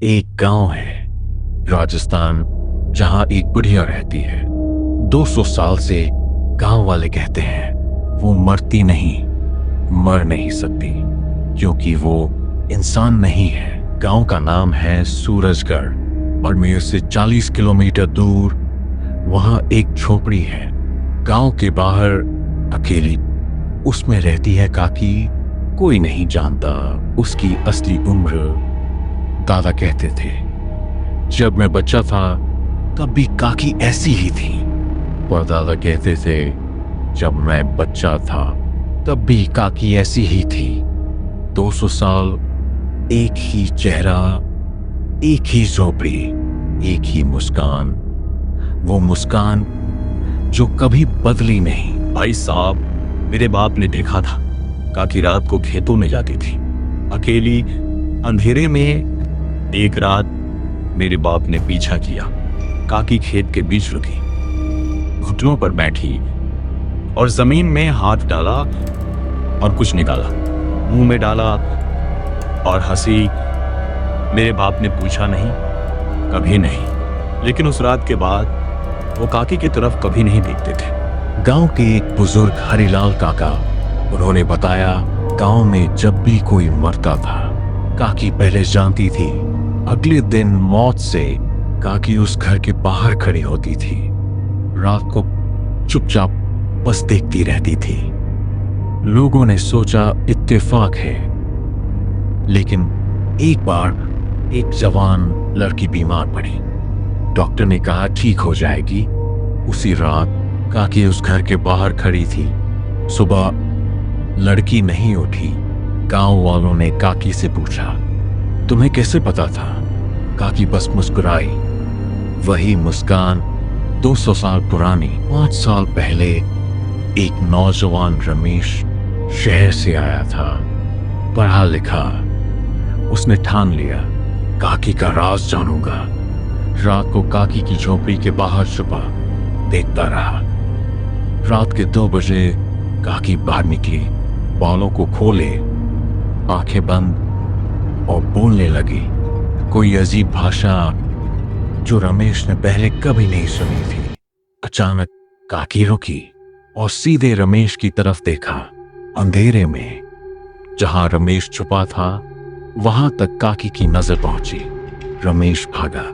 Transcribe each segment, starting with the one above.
एक गांव है राजस्थान जहां एक बुढ़िया रहती है। 200 साल से गांव वाले कहते हैं वो मरती नहीं, मर नहीं सकती क्योंकि वो इंसान नहीं है। गांव का नाम है सूरजगढ़। बाड़मेर से 40 किलोमीटर दूर वहां एक झोपड़ी है। गांव के बाहर अकेली उसमें रहती है काकी। कोई नहीं जानता उसकी असली उम्र। दादा कहते थे जब मैं बच्चा था तब भी काकी ऐसी ही थी। पर दादा कहते थे जब मैं बच्चा था तब भी काकी ऐसी ही थी। 200 साल, एक ही चेहरा, एक ही झोपड़ी, एक ही मुस्कान। वो मुस्कान जो कभी बदली नहीं। भाई साहब, मेरे बाप ने देखा था काकी रात को खेतों में जाती थी अकेली अंधेरे में। एक रात मेरे बाप ने पीछा किया। काकी खेत के बीच रुकी, घुटनों पर बैठी और जमीन में हाथ डाला और कुछ निकाला, मुंह में डाला और हंसी। मेरे बाप ने पूछा नहीं, कभी नहीं। लेकिन उस रात के बाद वो काकी की तरफ कभी नहीं देखते थे। गांव के एक बुजुर्ग हरिलाल काका, उन्होंने बताया गांव में जब भी कोई मरता था काकी पहले जानती थी। अगले दिन मौत से काकी उस घर के बाहर खड़ी होती थी। रात को चुपचाप बस देखती रहती थी। लोगों ने सोचा इत्तेफाक है, लेकिन एक बार एक जवान लड़की बीमार पड़ी। डॉक्टर ने कहा ठीक हो जाएगी। उसी रात काकी उस घर के बाहर खड़ी थी। सुबह लड़की नहीं उठी। गांव वालों ने काकी से पूछा तुम्हें कैसे पता था? काकी बस मुस्कुराई। वही मुस्कान 200 साल पुरानी। 5 साल पहले एक नौजवान रमेश शहर से आया था, पढ़ा लिखा। उसने ठान लिया काकी का राज जानूंगा। रात को काकी की झोपड़ी के बाहर छुपा देखता रहा। रात के 2 बजे काकी बाहर निकली, बालों को खोले, आंखें बंद और बोलने लगी कोई अजीब भाषा जो रमेश ने पहले कभी नहीं सुनी थी। अचानक काकी रुकी और सीधे रमेश की तरफ देखा। अंधेरे में जहां रमेश छुपा था वहां तक काकी की नजर पहुंची। रमेश भागा,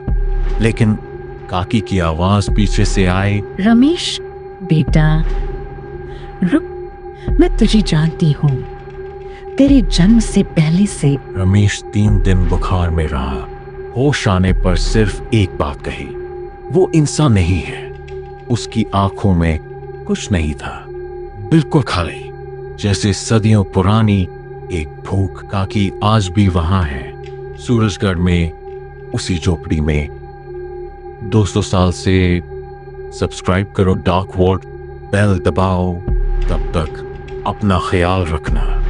लेकिन काकी की आवाज पीछे से आई, रमेश बेटा रुक, मैं तुझे जानती हूँ, तेरे जन्म से पहले से। रमेश 3 दिन बुखार में रहा। होश आने पर सिर्फ एक बात कही, वो इंसान नहीं है। उसकी आंखों में कुछ नहीं था, बिल्कुल खाली, जैसे सदियों पुरानी एक भूख। काकी आज भी वहां है, सूरजगढ़ में, उसी झोपड़ी में। 200 साल से। सब्सक्राइब करो डार्क वर्ल्ड, बेल दबाओ। तब तक अपना ख्याल रखना।